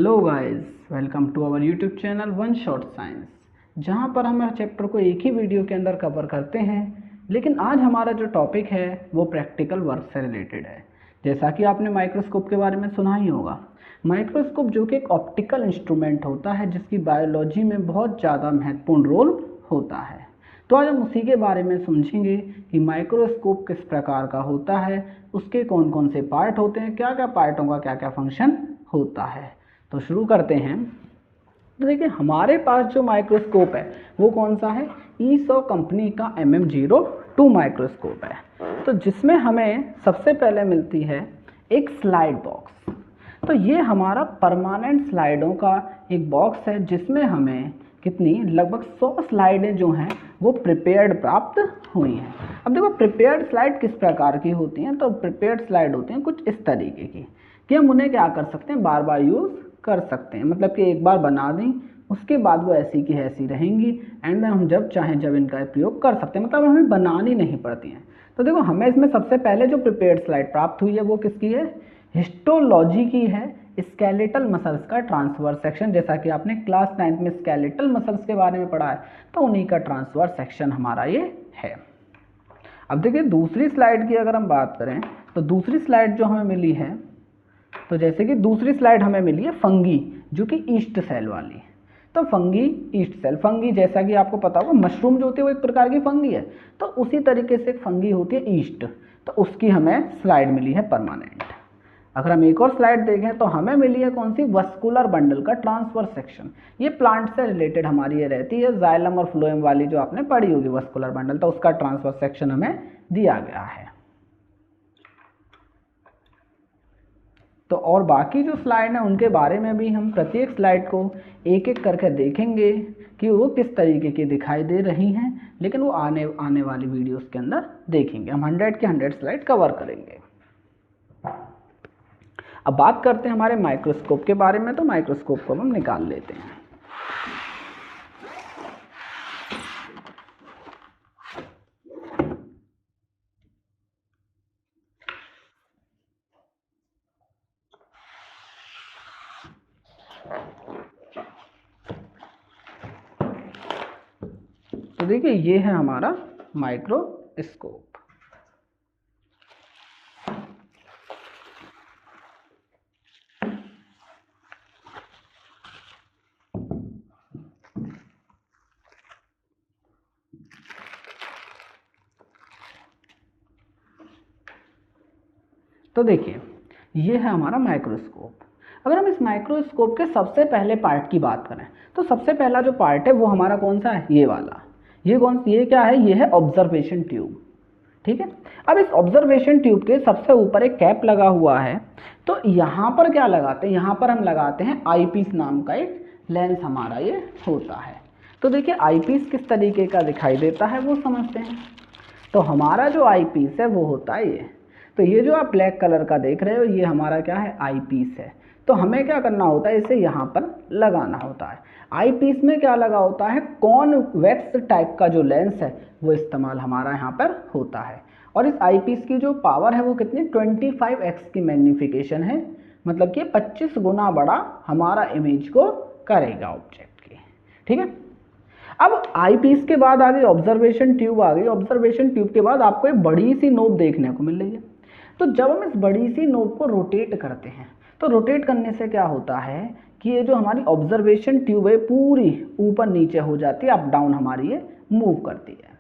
Hello guys, welcome to our YouTube channel one shot science, जहां पर हम हर chapter को एक ही वीडियो के अंदर कवर करते हैं। लेकिन आज हमारा जो टॉपिक है वो प्रैक्टिकल वर्क से रिलेटेड है। जैसा कि आपने माइक्रोस्कोप के बारे में सुना ही होगा। माइक्रोस्कोप जो कि एक ऑप्टिकल इंस्ट्रूमेंट होता है जिसकी बायोलॉजी में बहुत ज़्यादा महत्वपूर्ण रोल होता है। तो आज हम उसी के बारे में समझेंगे कि माइक्रोस्कोप किस प्रकार का होता है, उसके कौन कौन से पार्ट होते हैं, क्या क्या पार्टों का क्या क्या फंक्शन होता है। तो शुरू करते हैं। तो देखिए, हमारे पास जो माइक्रोस्कोप है वो कौन सा है, ईसो कंपनी का MM02 माइक्रोस्कोप है। तो जिसमें हमें सबसे पहले मिलती है एक स्लाइड बॉक्स। तो ये हमारा परमानेंट स्लाइडों का एक बॉक्स है जिसमें हमें कितनी लगभग 100 स्लाइडें जो हैं वो प्रिपेयर्ड प्राप्त हुई हैं। अब देखो, प्रिपेयर्ड स्लाइड किस प्रकार की होती हैं। तो प्रिपेयर्ड स्लाइड होती हैं कुछ इस तरीके की कि हम उन्हें क्या कर सकते हैं, बार बार यूज़ कर सकते हैं। मतलब कि एक बार बना दें, उसके बाद वो ऐसी की ऐसी रहेंगी एंड देन हम जब चाहें जब इनका उपयोग कर सकते हैं। मतलब हमें बनानी नहीं पड़ती हैं। तो देखो, हमें इसमें सबसे पहले जो प्रिपेयर्ड स्लाइड प्राप्त हुई है वो किसकी है, हिस्टोलॉजी की है, स्केलेटल मसल्स का ट्रांसवर्स सेक्शन। जैसा कि आपने क्लास 9 में स्केलेटल मसल्स के बारे में पढ़ा है, तो उन्हीं का ट्रांसवर्स सेक्शन हमारा ये है। अब देखिए, दूसरी स्लाइड की अगर हम बात करें तो दूसरी स्लाइड जो हमें मिली है, तो जैसे कि दूसरी स्लाइड हमें मिली है फंगी, जो कि ईस्ट सेल वाली। तो फंगी, ईस्ट सेल, फंगी जैसा कि आपको पता होगा मशरूम जो होती है वो एक प्रकार की फंगी है। तो उसी तरीके से एक फंगी होती है ईस्ट, तो उसकी हमें स्लाइड मिली है परमानेंट। अगर हम एक और स्लाइड देखें तो हमें मिली है कौन सी, वस्कुलर बंडल का ट्रांसवर्स सेक्शन। ये प्लांट से रिलेटेड हमारी ये रहती है, जाइलम और फ्लोएम वाली जो आपने पढ़ी होगी वस्कुलर बंडल, तो उसका ट्रांसवर्स सेक्शन हमें दिया गया है। तो और बाकी जो स्लाइड है उनके बारे में भी हम प्रत्येक स्लाइड को एक एक करके देखेंगे कि वो किस तरीके की दिखाई दे रही हैं। लेकिन वो आने वाली वीडियोस के अंदर देखेंगे। हम 100 के 100 स्लाइड कवर करेंगे। अब बात करते हैं हमारे माइक्रोस्कोप के बारे में। तो माइक्रोस्कोप को हम निकाल लेते हैं। तो देखिए, ये है हमारा माइक्रोस्कोप। तो देखिए, ये है हमारा माइक्रोस्कोप। अगर हम इस माइक्रोस्कोप के सबसे पहले पार्ट की बात करें तो सबसे पहला जो पार्ट है वो हमारा कौन सा है, ये वाला। ये क्या है, ये है ऑब्जर्वेशन ट्यूब। ठीक है। अब इस ऑब्जर्वेशन ट्यूब के सबसे ऊपर एक कैप लगा हुआ है। तो यहाँ पर क्या लगाते हैं, यहाँ पर हम लगाते हैं आईपीस नाम का एक लेंस हमारा ये होता है। तो देखिए, आईपीस किस तरीके का दिखाई देता है वो समझते हैं। तो हमारा जो आईपीस है वो होता है ये। तो ये जो आप ब्लैक कलर का देख रहे हो ये हमारा क्या है, आईपीस है। तो हमें क्या करना होता है, इसे यहाँ पर लगाना होता है। आईपीस में क्या लगा होता है, कॉन्वेक्स टाइप का जो लेंस है वो इस्तेमाल हमारा यहाँ पर होता है। और इस आईपीस की जो पावर है वो कितनी, 25x की मैग्नीफिकेशन है। मतलब कि 25 गुना बड़ा हमारा इमेज को करेगा ऑब्जेक्ट की। ठीक है। अब आईपीस के बाद आ गई ऑब्जर्वेशन ट्यूब आ गई। ऑब्जर्वेशन ट्यूब के बाद आपको एक बड़ी सी नोब देखने को मिल रही है। तो जब हम इस बड़ी सी नोब को रोटेट करते हैं तो रोटेट करने से क्या होता है कि ये जो हमारी ऑब्जर्वेशन ट्यूब है पूरी ऊपर नीचे हो जाती है, अप डाउन हमारी ये मूव करती है।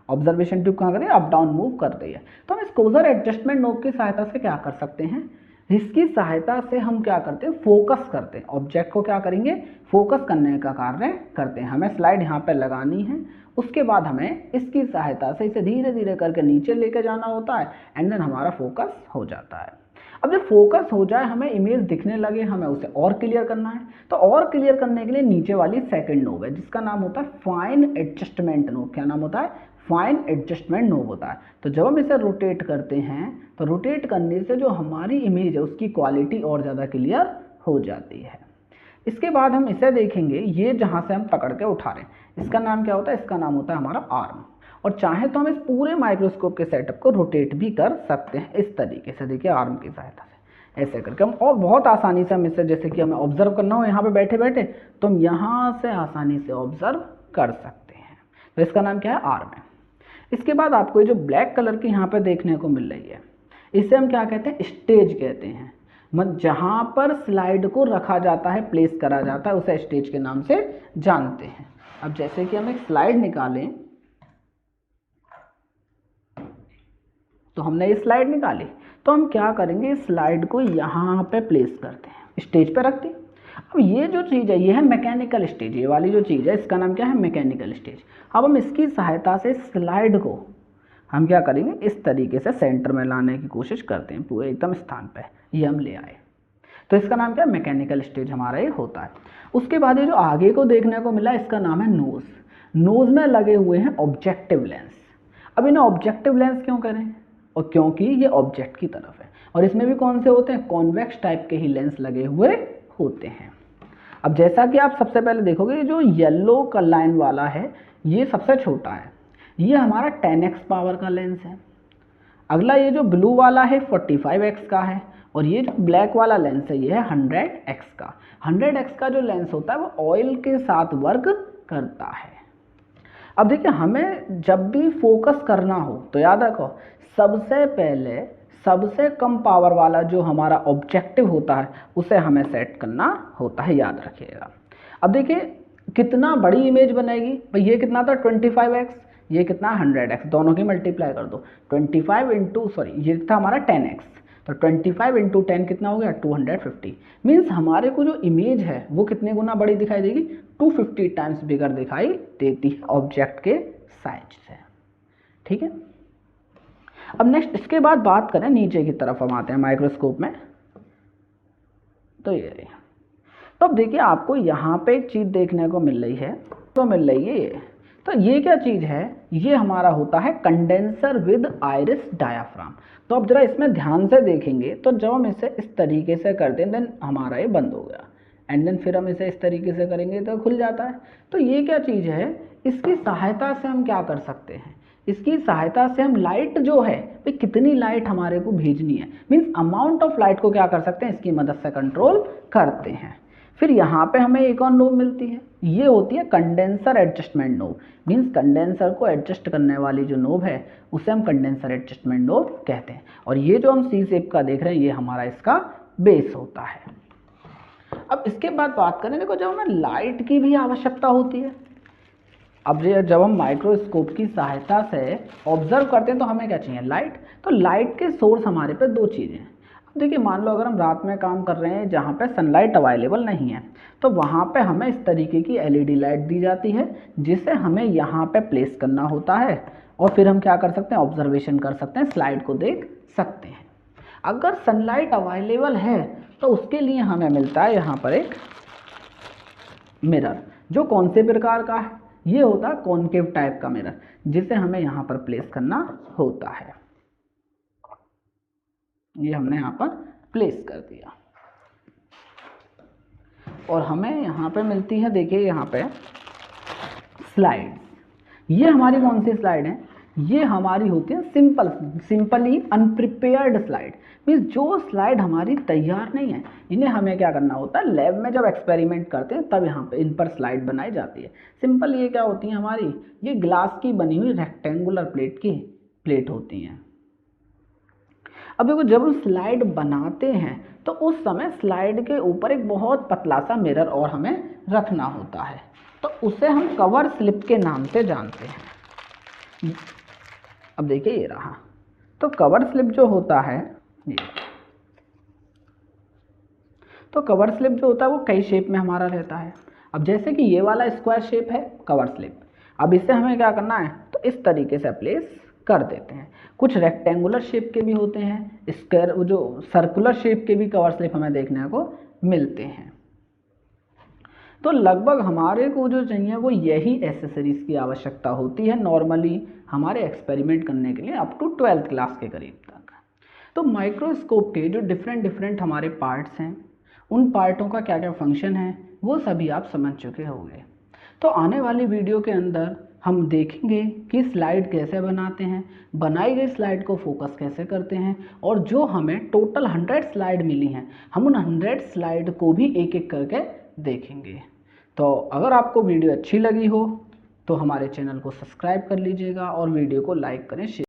ऑब्जर्वेशन ट्यूब कहाँ करती है, अप डाउन मूव करती है। तो हम इस क्लोजर एडजस्टमेंट नोब की सहायता से क्या कर सकते हैं, इसकी सहायता से हम क्या करते हैं, फोकस करते हैं। ऑब्जेक्ट को क्या करेंगे, फोकस करने का कार्य करते हैं। हमें स्लाइड यहाँ पर लगानी है, उसके बाद हमें इसकी सहायता से इसे धीरे धीरे करके नीचे लेके जाना होता है एंड देन हमारा फोकस हो जाता है। अब जब फोकस हो जाए, हमें इमेज दिखने लगे, हमें उसे और क्लियर करना है। तो और क्लियर करने के लिए नीचे वाली सेकंड नोब है जिसका नाम होता है फाइन एडजस्टमेंट नोब। क्या नाम होता है, फाइन एडजस्टमेंट नोब होता है। तो जब हम इसे रोटेट करते हैं तो रोटेट करने से जो हमारी इमेज है उसकी क्वालिटी और ज़्यादा क्लियर हो जाती है। इसके बाद हम इसे देखेंगे, ये जहाँ से हम पकड़ के उठा रहे हैं इसका नाम क्या होता है, इसका नाम होता है हमारा आर्म। और चाहे तो हम इस पूरे माइक्रोस्कोप के सेटअप को रोटेट भी कर सकते हैं इस तरीके से। देखिए, आर्म की सहायता से ऐसे करके हम, और बहुत आसानी से हम इससे, जैसे कि हमें ऑब्जर्व करना हो यहाँ पे बैठे बैठे, तो हम यहाँ से आसानी से ऑब्जर्व कर सकते हैं। तो इसका नाम क्या है, आर्म है। इसके बाद आपको ये जो ब्लैक कलर की यहाँ पे देखने को मिल रही है, इसे हम क्या कहते हैं, स्टेज कहते हैं। मतलब जहाँ पर स्लाइड को रखा जाता है, प्लेस करा जाता है, उसे स्टेज के नाम से जानते हैं। अब जैसे कि हम एक स्लाइड निकालें, तो हमने ये स्लाइड निकाली, तो हम क्या करेंगे, इस स्लाइड को यहाँ पे प्लेस करते हैं, स्टेज पे रखते हैं। अब ये जो चीज़ है ये है मैकेनिकल स्टेज, ये वाली जो चीज़ है इसका नाम क्या है, मैकेनिकल स्टेज। अब हम इसकी सहायता से स्लाइड को हम क्या करेंगे, इस तरीके से सेंटर में लाने की कोशिश करते हैं, पूरे एकदम स्थान पे ये हम ले आए, तो इसका नाम क्या है, मैकेनिकल स्टेज हमारा ये होता है। उसके बाद ये जो आगे को देखने को मिला, इसका नाम है नोज। नोज में लगे हुए हैं ऑब्जेक्टिव लेंस। अब इन्हें ऑब्जेक्टिव लेंस क्यों करें, और क्योंकि ये ऑब्जेक्ट की तरफ है, और इसमें भी कौन से होते हैं, कॉन्वेक्स टाइप के ही लेंस लगे हुए होते हैं। अब जैसा कि आप सबसे पहले देखोगे, जो येलो का लाइन वाला है ये सबसे छोटा है, ये हमारा 10x पावर का लेंस है। अगला ये जो ब्लू वाला है 45x का है, और ये जो ब्लैक वाला लेंस है ये है 100x का। 100x का जो लेंस होता है वो ऑयल के साथ वर्क करता है। अब देखिए, हमें जब भी फोकस करना हो तो याद रखो, सबसे पहले सबसे कम पावर वाला जो हमारा ऑब्जेक्टिव होता है उसे हमें सेट करना होता है, याद रखिएगा। अब देखिए कितना बड़ी इमेज बनेगी भाई, ये कितना था 25x, ये कितना 100x, दोनों की मल्टीप्लाई कर दो, 25 इंटू सॉरी ये था हमारा 10x, तो 25 इंटू 10 कितना हो गया 250। मीन्स हमारे को जो इमेज है वो कितने गुना बड़ी दिखाई देगी, 250 टाइम्स बिगर दिखाई देती है ऑब्जेक्ट के साइज से। ठीक है, अब नेक्स्ट इसके बाद बात करें नीचे की तरफ, हम आते हैं माइक्रोस्कोप में। तो ये, तो अब देखिए आपको यहाँ पे एक चीज़ देखने को मिल रही है, तो मिल रही है ये, तो ये क्या चीज़ है, ये हमारा होता है कंडेंसर विद आइरिस डायाफ्राम। तो अब जरा इसमें ध्यान से देखेंगे, तो जब हम इसे इस तरीके से करते हैं देन हमारा ये बंद हो गया, एंड देन फिर हम इसे इस तरीके से करेंगे तो खुल जाता है। तो ये क्या चीज़ है, इसकी सहायता से हम क्या कर सकते हैं, इसकी सहायता से हम लाइट जो है भाई कितनी लाइट हमारे को भेजनी है, मीन्स अमाउंट ऑफ लाइट को क्या कर सकते हैं, इसकी मदद से कंट्रोल करते हैं। फिर यहाँ पे हमें एक और नोब मिलती है, ये होती है condenser adjustment knob. Means condenser को एडजस्ट करने वाली जो नोब है उसे हम कंडेंसर एडजस्टमेंट नोब कहते हैं। और ये जो हम सी शेप का देख रहे हैं ये हमारा इसका बेस होता है। अब इसके बाद बात करें, देखो जब हमें लाइट की भी आवश्यकता होती है, अब जब हम माइक्रोस्कोप की सहायता से ऑब्जर्व करते हैं तो हमें क्या चाहिए, लाइट। तो लाइट के सोर्स हमारे पे दो चीज़ें। अब देखिए मान लो अगर हम रात में काम कर रहे हैं जहाँ पे सनलाइट अवेलेबल नहीं है, तो वहाँ पे हमें इस तरीके की एलईडी लाइट दी जाती है जिसे हमें यहाँ पे प्लेस करना होता है, और फिर हम क्या कर सकते हैं, ऑब्जर्वेशन कर सकते हैं, स्लाइड को देख सकते हैं। अगर सनलाइट अवेलेबल है तो उसके लिए हमें मिलता है यहाँ पर एक मिरर, जो कौन से प्रकार का है, ये होता है कॉनकेव टाइप का मिरर, जिसे हमें यहाँ पर प्लेस करना होता है। ये हमने यहाँ पर प्लेस कर दिया, और हमें यहाँ पे मिलती है, देखिए यहाँ पे स्लाइड। ये हमारी कौन सी स्लाइड है, ये हमारी होती है सिंपली अनप्रिपेयर्ड स्लाइड। मीन्स जो स्लाइड हमारी तैयार नहीं है, इन्हें हमें क्या करना होता है, लैब में जब एक्सपेरिमेंट करते हैं तब यहाँ पे इन पर स्लाइड बनाई जाती है। सिंपल ये क्या होती है हमारी, ये ग्लास की बनी हुई रेक्टेंगुलर प्लेट होती हैं। अब देखो जब हम स्लाइड बनाते हैं तो उस समय स्लाइड के ऊपर एक बहुत पतला सा मिरर और हमें रखना होता है, तो उसे हम कवर स्लिप के नाम से जानते हैं। अब देखिए ये रहा, तो कवर स्लिप जो होता है ये, तो कवर स्लिप जो होता है वो कई शेप में हमारा रहता है। अब जैसे कि ये वाला स्क्वायर शेप है कवर स्लिप, अब इसे हमें क्या करना है, तो इस तरीके से प्लेस कर देते हैं। कुछ रेक्टेंगुलर शेप के भी होते हैं, स्क्वायर जो सर्कुलर शेप के भी कवर स्लिप हमें देखने को मिलते हैं। तो लगभग हमारे को जो चाहिए वो यही एसेसरीज की आवश्यकता होती है नॉर्मली हमारे एक्सपेरिमेंट करने के लिए अप टू 12th क्लास के करीब तक। तो माइक्रोस्कोप के जो डिफरेंट हमारे पार्ट्स हैं, उन पार्टों का क्या क्या फंक्शन है वो सभी आप समझ चुके होंगे। तो आने वाली वीडियो के अंदर हम देखेंगे कि स्लाइड कैसे बनाते हैं, बनाई गई स्लाइड को फोकस कैसे करते हैं, और जो हमें टोटल 100 स्लाइड मिली हैं हम उन 100 स्लाइड को भी एक एक करके देखेंगे। तो अगर आपको वीडियो अच्छी लगी हो तो हमारे चैनल को सब्सक्राइब कर लीजिएगा और वीडियो को लाइक करें, शेयर